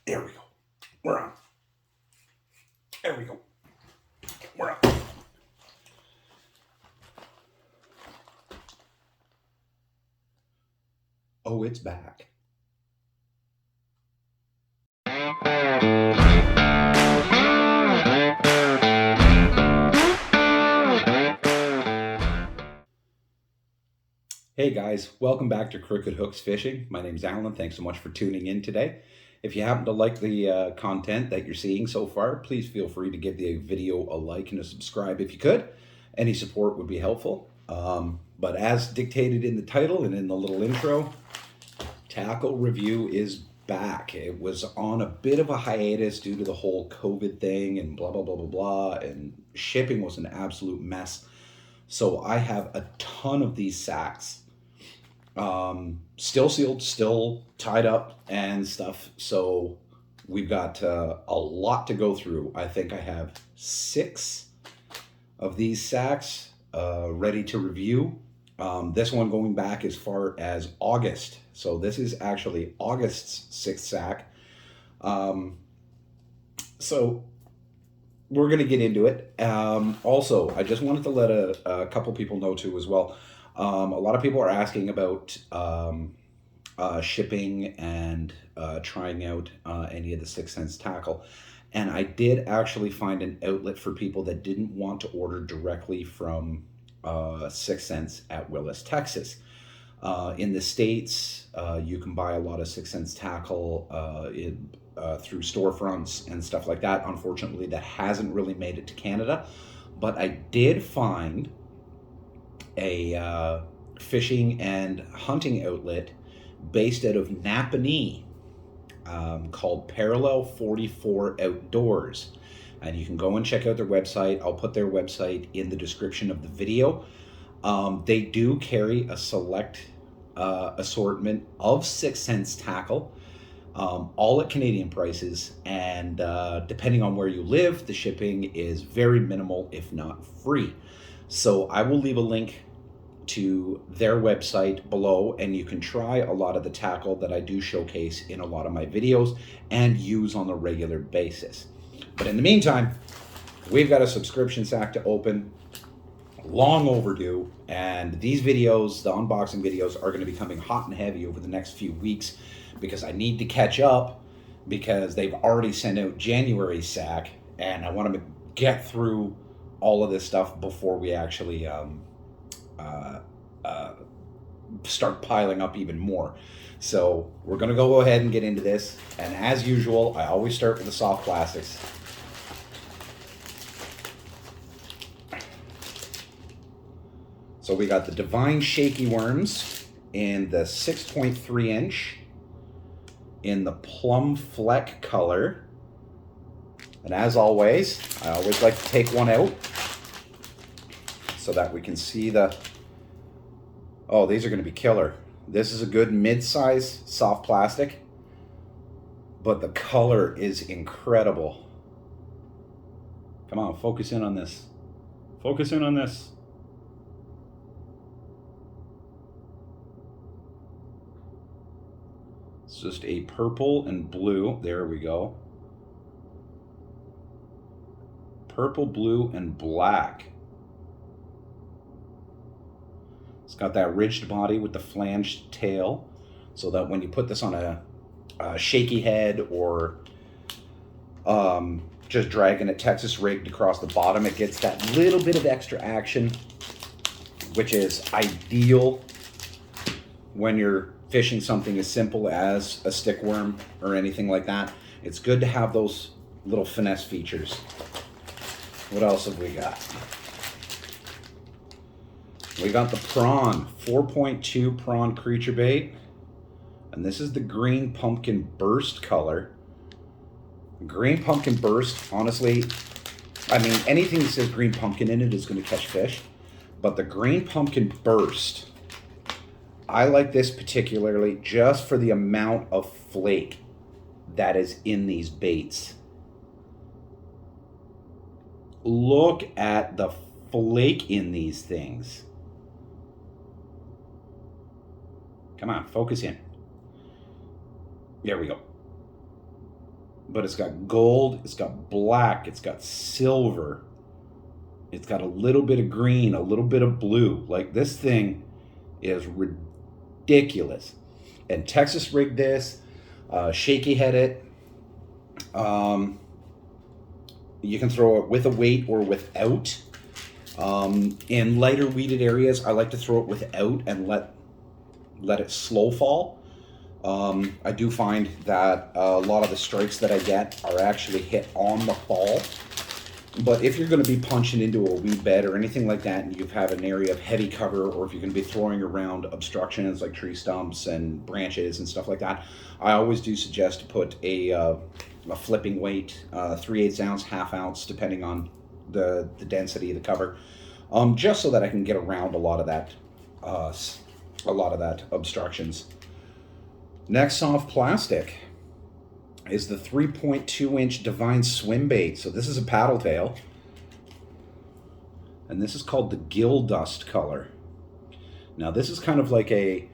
There we go. We're on. There we go. We're on. Oh, it's back. Hey guys, welcome back to Crooked Hooks Fishing. My name's Alan. Thanks so much for tuning in today. If you happen to like the content that you're seeing so far, please feel free to give the video a like and a subscribe if you could. Any support would be helpful. But as dictated in the title and in the little intro, Tackle Review is back. It was on a bit of a hiatus due to the whole COVID thing and blah, blah, blah, blah, blah. And shipping was an absolute mess. So I have a ton of these sacks. Still sealed, still tied up and stuff. So we've got a lot to go through. I think I have 6 of these sacks ready to review. This one going back as far as August. So this is actually August's 6th sack. So we're going to get into it. Also, I just wanted to let a couple people know too as well. A lot of people are asking about shipping and trying out any of the 6 Sense tackle. And I did actually find an outlet for people that didn't want to order directly from 6 Sense at Willis, Texas. In the States, you can buy a lot of 6 Sense tackle through storefronts and stuff like that. Unfortunately, that hasn't really made it to Canada. But I did find a fishing and hunting outlet based out of Napanee called Parallel 44 Outdoors. And you can go and check out their website. I'll put their website in the description of the video. They do carry a select assortment of 6 Sense tackle, all at Canadian prices. And depending on where you live, the shipping is very minimal, if not free. So I will leave a link to their website below, and you can try a lot of the tackle that I do showcase in a lot of my videos and use on a regular basis. But in the meantime, we've got a subscription sack to open, long overdue, and these videos, the unboxing videos, are going to be coming hot and heavy over the next few weeks because I need to catch up because they've already sent out January's sack, and I want to get through all of this stuff before we actually start piling up even more. So we're going to go ahead and get into this. And as usual, I always start with the soft plastics. So we got the Divine Shaky Worms in the 6.3 inch in the plum fleck color. And as always, I always like to take one out so that we can see the... Oh, these are going to be killer. This is a good mid-size soft plastic, but the color is incredible. Come on, focus in on this. Focus in on this. It's just a purple and blue. There we go. Purple, blue, and black. It's got that ridged body with the flanged tail, so that when you put this on a shaky head or just dragging it Texas rigged across the bottom, it gets that little bit of extra action, which is ideal when you're fishing something as simple as a stickworm or anything like that. It's good to have those little finesse features. What else have we got? We got the Prawn 4.2 Prawn creature bait, and this is the green pumpkin burst color. Green pumpkin burst, honestly, I mean, anything that says green pumpkin in it is going to catch fish, but the green pumpkin burst, I like this particularly just for the amount of flake that is in these baits. Look at the flake in these things. Come on, focus in. There we go. but it's got gold, it's got black, it's got silver, it's got a little bit of green, a little bit of blue. Like, this thing is ridiculous. And Texas rigged this, shaky head it. You can throw it with a weight or without. In lighter weeded areas, I like to throw it without and let it slow fall. I do find that a lot of the strikes that I get are actually hit on the fall. But if you're going to be punching into a weed bed or anything like that, and you have an area of heavy cover, or if you're going to be throwing around obstructions like tree stumps and branches and stuff like that, I always do suggest to put a flipping weight, 3/8 ounce, half ounce, depending on the density of the cover, just so that I can get around a lot of that obstructions. Next soft plastic is the 3.2-inch Divine Swim Bait. So this is a paddle tail, and this is called the Gill Dust color. Now this is kind of like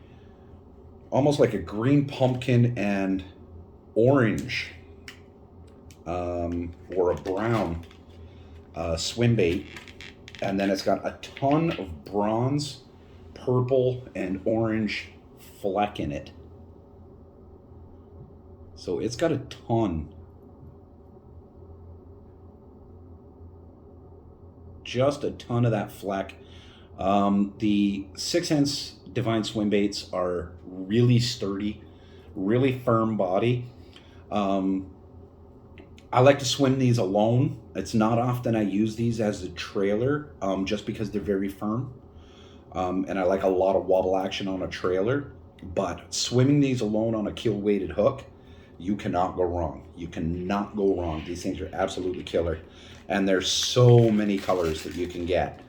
almost like a green pumpkin and orange, or a brown swim bait, and then it's got a ton of bronze, purple, and orange fleck in it. So it's got a ton. Just a ton of that fleck. The 6-ounce Divine Swim Baits are really sturdy, really firm body. I like to swim these alone. It's not often I use these as a trailer, just because they're very firm. And I like a lot of wobble action on a trailer. But swimming these alone on a keel weighted hook, you cannot go wrong. You cannot go wrong. These things are absolutely killer. And there's so many colors that you can get.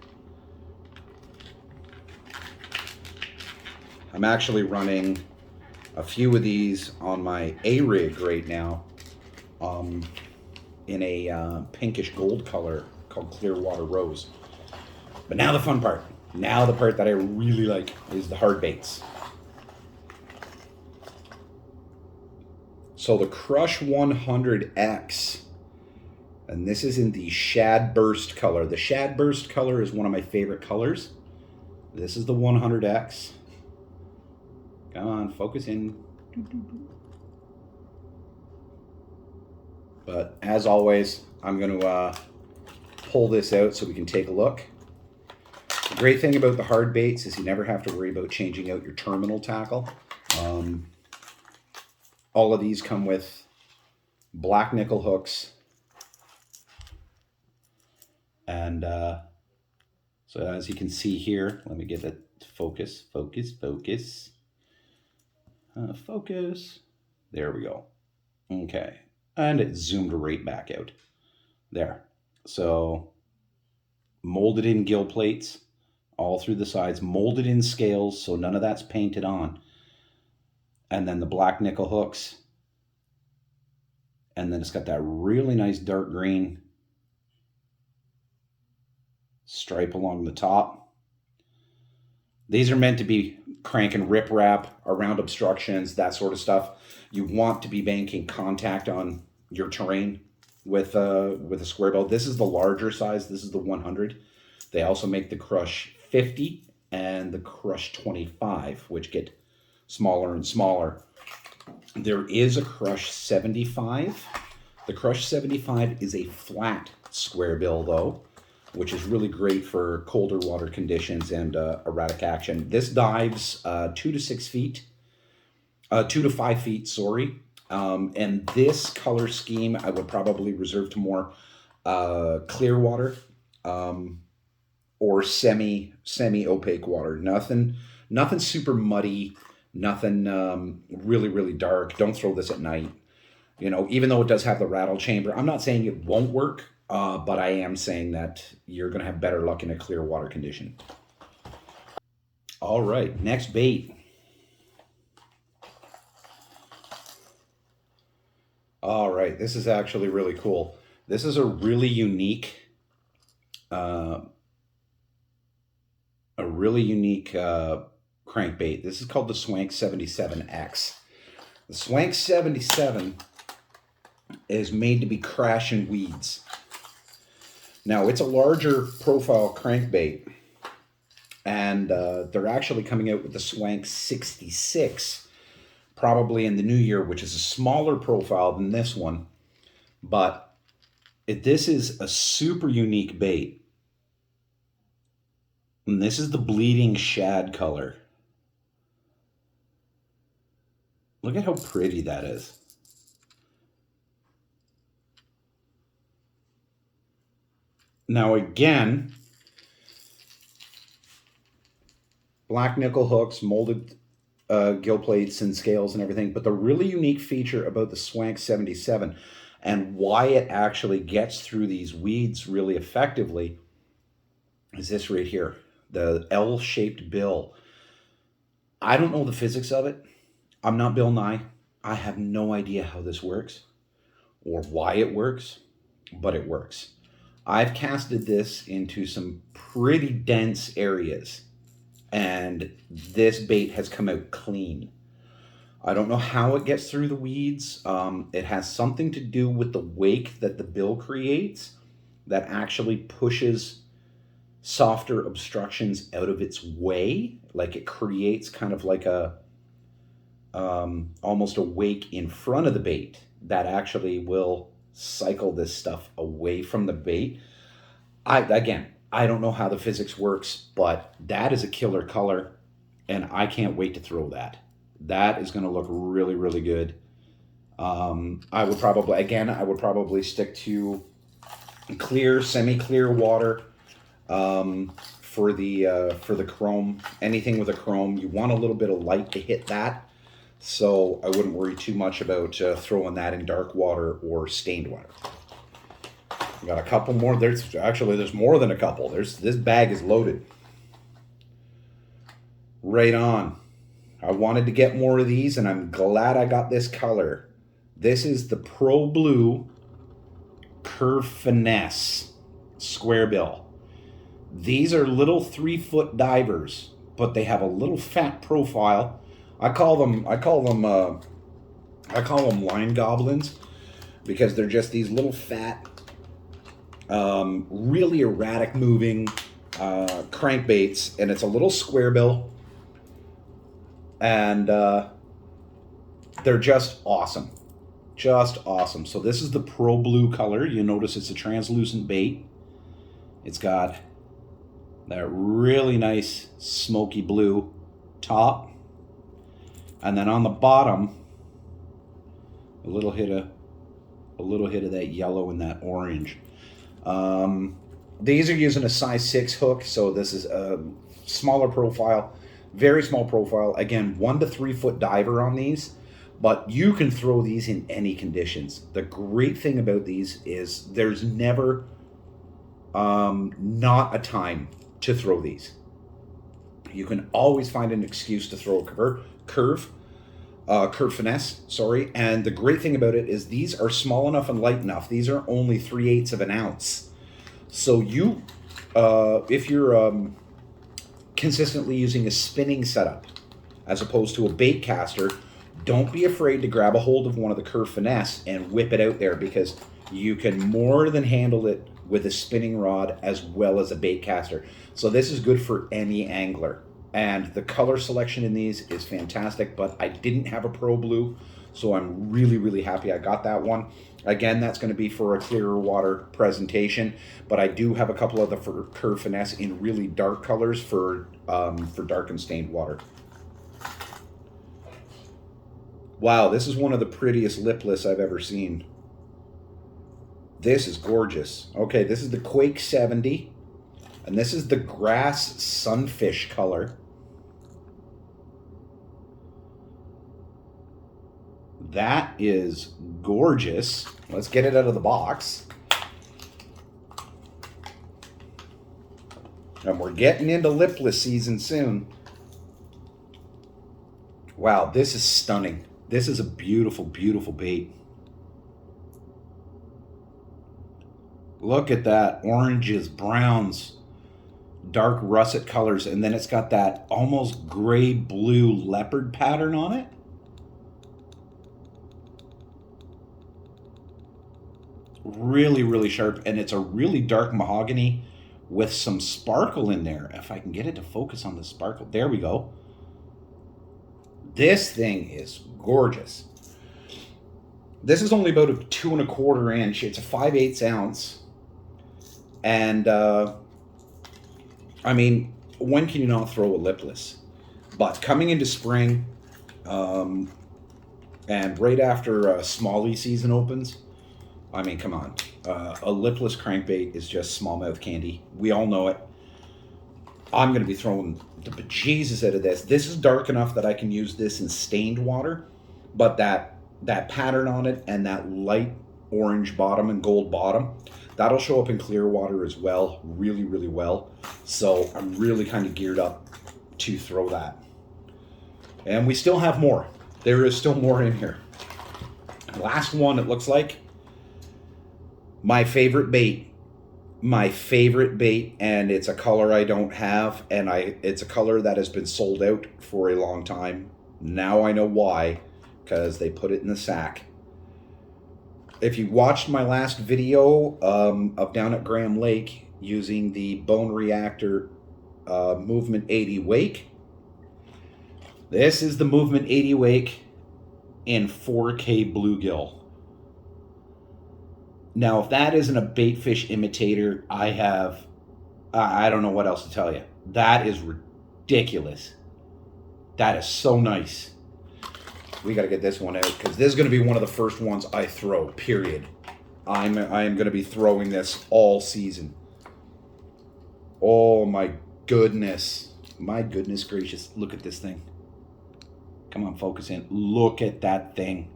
I'm actually running a few of these on my A-rig right now, in a pinkish gold color called Clearwater Rose. But now the fun part. Now the part that I really like is the hard baits. So the Crush 100X, and this is in the Shad Burst color. The Shad Burst color is one of my favorite colors. This is the 100X. Come on, focus in. But as always, I'm going to pull this out so we can take a look. The great thing about the hard baits is you never have to worry about changing out your terminal tackle. All of these come with black nickel hooks. And so as you can see here, let me get it focus. Focus. There we go. Okay. And it zoomed right back out. There. So molded in gill plates all through the sides, molded in scales, so none of that's painted on. And then the black nickel hooks. And then it's got that really nice dark green stripe along the top. These are meant to be crank and rip wrap around obstructions, that sort of stuff. You want to be banking contact on your terrain with a square bill. This is the larger size. This is the 100. They also make the Crush 50 and the Crush 25, which get smaller and smaller. There is a Crush 75. The Crush 75 is a flat square bill though, which is really great for colder water conditions and erratic action. This dives 2 to 6 feet, 2 to 5 feet, sorry. And this color scheme I would probably reserve to more clear water, or semi-opaque water. Nothing super muddy, nothing really, really dark. Don't throw this at night. You know, even though it does have the rattle chamber, I'm not saying it won't work, but I am saying that you're going to have better luck in a clear water condition. All right, next bait. All right, this is actually really cool. This is a really unique crankbait. This is called the Swank 77X. The Swank 77 is made to be crashing weeds. Now, it's a larger profile crankbait, and they're actually coming out with the Swank 66 probably in the new year, which is a smaller profile than this one, but this is a super unique bait. And this is the bleeding shad color. Look at how pretty that is. Now again, black nickel hooks, molded gill plates and scales and everything, but the really unique feature about the Swank 77 and why it actually gets through these weeds really effectively is this right here, the L-shaped bill. I don't know the physics of it. I'm not Bill Nye. I have no idea how this works or why it works, but it works. I've casted this into some pretty dense areas, and this bait has come out clean. I don't know how it gets through the weeds. It has something to do with the wake that the bill creates that actually pushes softer obstructions out of its way. Like it creates kind of like a almost a wake in front of the bait that actually will cycle this stuff away from the bait. I don't know how the physics works, but that is a killer color, and I can't wait to throw that. That is going to look really, really good. I would probably stick to clear, semi-clear water for the chrome. Anything with a chrome, you want a little bit of light to hit that. So I wouldn't worry too much about throwing that in dark water or stained water. I got a couple more. There's more than a couple. This bag is loaded. Right on. I wanted to get more of these, and I'm glad I got this color. This is the Pro Blue Curve Finesse Square Bill. These are little 3-foot divers, but they have a little fat profile. I call them line goblins because they're just these little fat, really erratic moving crankbaits, and it's a little square bill, and they're just awesome. So this is the Pro Blue color. You notice it's a translucent bait. It's got that really nice smoky blue top, and then on the bottom a little hit of that yellow and that orange. These are using a size 6 hook, so this is a smaller profile, very small profile. Again, 1 to 3 foot diver on these, but you can throw these in any conditions. The great thing about these is there's never not a time to throw these. You can always find an excuse to throw a curve finesse, sorry. And the great thing about it is these are small enough and light enough. These are only 3/8 of an ounce. So you, if you're consistently using a spinning setup as opposed to a bait caster, don't be afraid to grab a hold of one of the Curve Finesse and whip it out there, because you can more than handle it with a spinning rod as well as a bait caster. So this is good for any angler. And the color selection in these is fantastic, but I didn't have a Pro Blue, so I'm really, really happy I got that one. Again, that's going to be for a clearer water presentation, but I do have a couple of the Curve Finesse in really dark colors for dark and stained water. Wow, this is one of the prettiest lipless I've ever seen. This is gorgeous. Okay, this is the Quake 70, and this is the grass sunfish color. That is gorgeous. Let's get it out of the box. And we're getting into lipless season soon. Wow, this is stunning. This is a beautiful, beautiful bait. Look at that. Oranges, browns, dark russet colors, and then it's got that almost gray-blue leopard pattern on it. really, really sharp, and it's a really dark mahogany with some sparkle in there. If I can get it to focus on the sparkle. There we go. This thing is gorgeous. This is only about a 2¼ inch. It's a 5/8 ounce. And, I mean, when can you not throw a lipless? But coming into spring, and right after smallie season opens, I mean, come on. A lipless crankbait is just smallmouth candy. We all know it. I'm going to be throwing the bejesus out of this. This is dark enough that I can use this in stained water, but that pattern on it and that light orange bottom and gold bottom, that'll show up in clear water as well, really, really well. So I'm really kind of geared up to throw that. And we still have more. There is still more in here. Last one, it looks like. My favorite bait, and it's a color I don't have, and it's a color that has been sold out for a long time. Now I know why, because they put it in the sack. If you watched my last video of down at Graham Lake using the Bone Reactor Movement 80 Wake, this is the Movement 80 Wake in 4K bluegill. Now, if that isn't a baitfish imitator, I don't know what else to tell you. That is ridiculous. That is so nice. We got to get this one out because this is going to be one of the first ones I throw, period. I am going to be throwing this all season. Oh, my goodness. My goodness gracious. Look at this thing. Come on, focus in. Look at that thing.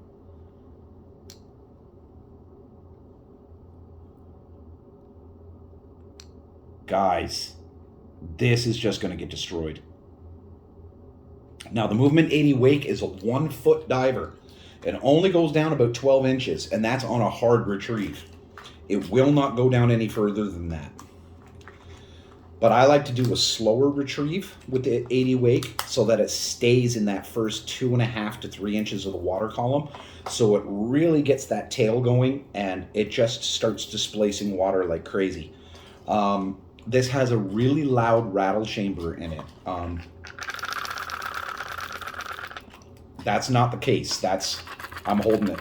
Guys, this is just going to get destroyed. Now, the Movement 80 Wake is a 1-foot diver. It only goes down about 12 inches, and that's on a hard retrieve. It will not go down any further than that. But I like to do a slower retrieve with the 80 Wake so that it stays in that first 2.5 to 3 inches of the water column. So it really gets that tail going, and it just starts displacing water like crazy. This has a really loud rattle chamber in it. That's not the case. I'm holding it.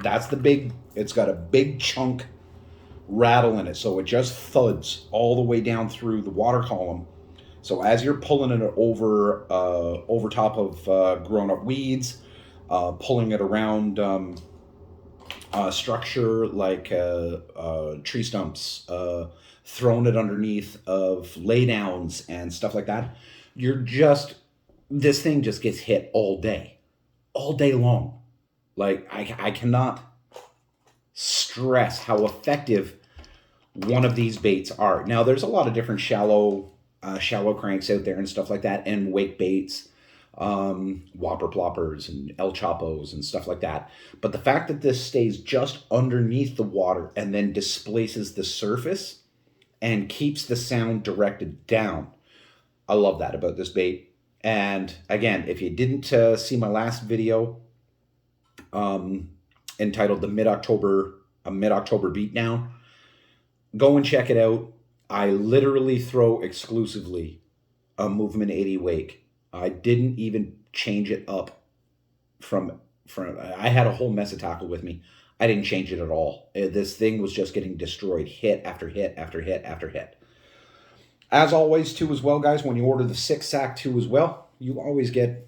That's the big, it's got a big chunk rattle in it. So it just thuds all the way down through the water column. So as you're pulling it over top of grown up weeds, pulling it around structure like tree stumps, throwing it underneath of laydowns and stuff like that, this thing just gets hit all day long. Like I cannot stress how effective one of these baits are. Now there's a lot of different shallow cranks out there and stuff like that, and wake baits, whopper ploppers and El Chapos and stuff like that. But the fact that this stays just underneath the water and then displaces the surface and keeps the sound directed down, I love that about this bait. And again, if you didn't see my last video entitled the mid-October beatdown, go and check it out. I literally throw exclusively a Movement 80 Wake. I didn't even change it up from I had a whole mess of tackle with me. I didn't change it at all. This thing was just getting destroyed, hit after hit after hit after hit. As always, too, as well, guys, when you order the 6-sack, too, as well, you always get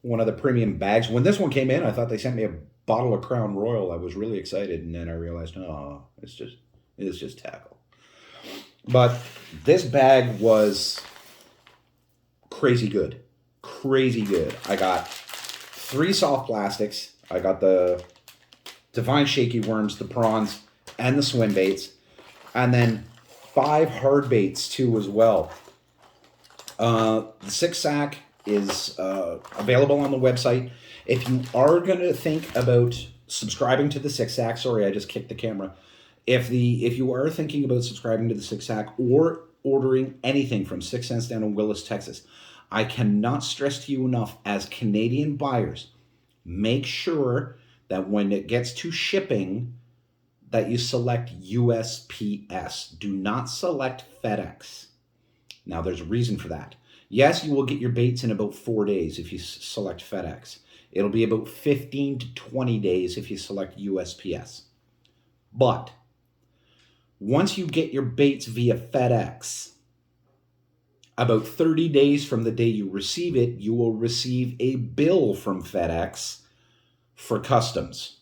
one of the premium bags. When this one came in, I thought they sent me a bottle of Crown Royal. I was really excited, and then I realized, oh, it's just tackle. But this bag was crazy good. Crazy good. I got 3 soft plastics. I got the Divine Shaky Worms, the prawns, and the swim baits. And then 5 hard baits, too, as well. The 6-sack is available on the website. If you are going to think about subscribing to the 6-sack, sorry, I just kicked the camera. If you are thinking about subscribing to the 6-sack or ordering anything from 6 Cents down in Willis, Texas, I cannot stress to you enough, as Canadian buyers, make sure that when it gets to shipping, that you select USPS. Do not select FedEx. Now, there's a reason for that. Yes, you will get your baits in about 4 days if you select FedEx. It'll be about 15 to 20 days if you select USPS. But once you get your baits via FedEx, about 30 days from the day you receive it, you will receive a bill from FedEx for customs.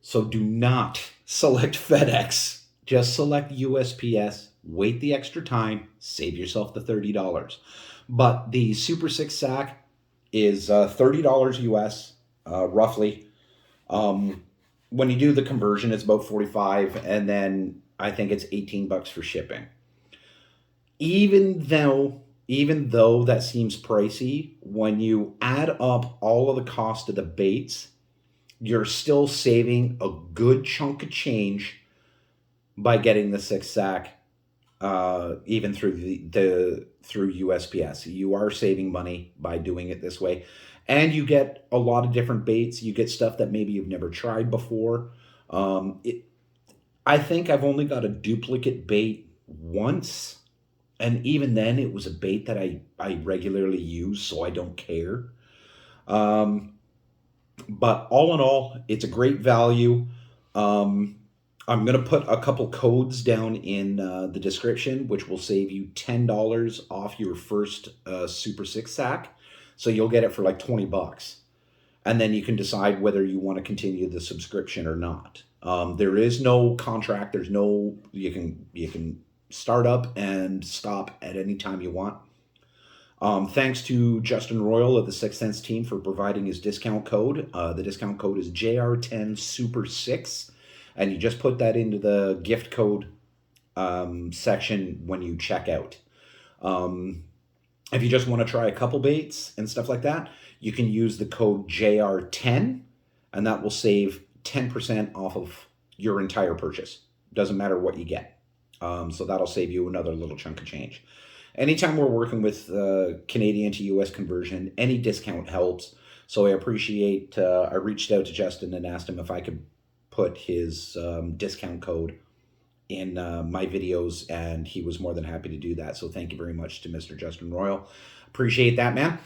So do not select FedEx. Just select USPS. Wait the extra time. Save yourself the $30. But the Super 6 sack is $30 US, roughly. When you do the conversion, it's about 45, and then I think it's $18 for shipping. Even though that seems pricey, when you add up all of the cost of the baits, you're still saving a good chunk of change by getting the 6 sack, even through through USPS. You are saving money by doing it this way, and you get a lot of different baits. You get stuff that maybe you've never tried before. I think I've only got a duplicate bait once. And even then, it was a bait that I regularly use, so I don't care. But all in all, it's a great value. I'm going to put a couple codes down in the description, which will save you $10 off your first Super 6 sack. So you'll get it for like $20. And then you can decide whether you want to continue the subscription or not. There is no contract. There's no, you can start up and stop at any time you want. Thanks to Justin Royal of the Sixth Sense team for providing his discount code. The discount code is JR10Super6, and you just put that into the gift code section when you check out. If you just want to try a couple baits and stuff like that, you can use the code JR10, and that will save 10% off of your entire purchase. Doesn't matter what you get. So that'll save you another little chunk of change. Anytime we're working with Canadian to US conversion, any discount helps. So I appreciate, I reached out to Justin and asked him if I could put his discount code in my videos, and he was more than happy to do that. So thank you very much to Mr. Justin Royal. Appreciate that, man.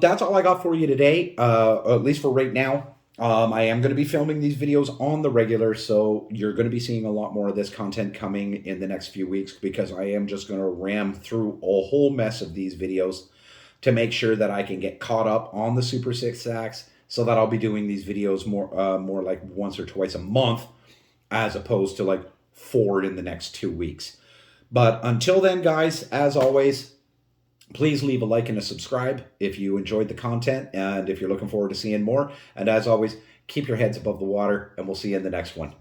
That's all I got for you today, at least for right now. I am going to be filming these videos on the regular, so you're going to be seeing a lot more of this content coming in the next few weeks, because I am just going to ram through a whole mess of these videos to make sure that I can get caught up on the Super 6 sacks, so that I'll be doing these videos more like once or twice a month, as opposed to like 4 in the next 2 weeks. But until then, guys, as always, please leave a like and a subscribe if you enjoyed the content and if you're looking forward to seeing more. And as always, keep your heads above the water, and we'll see you in the next one.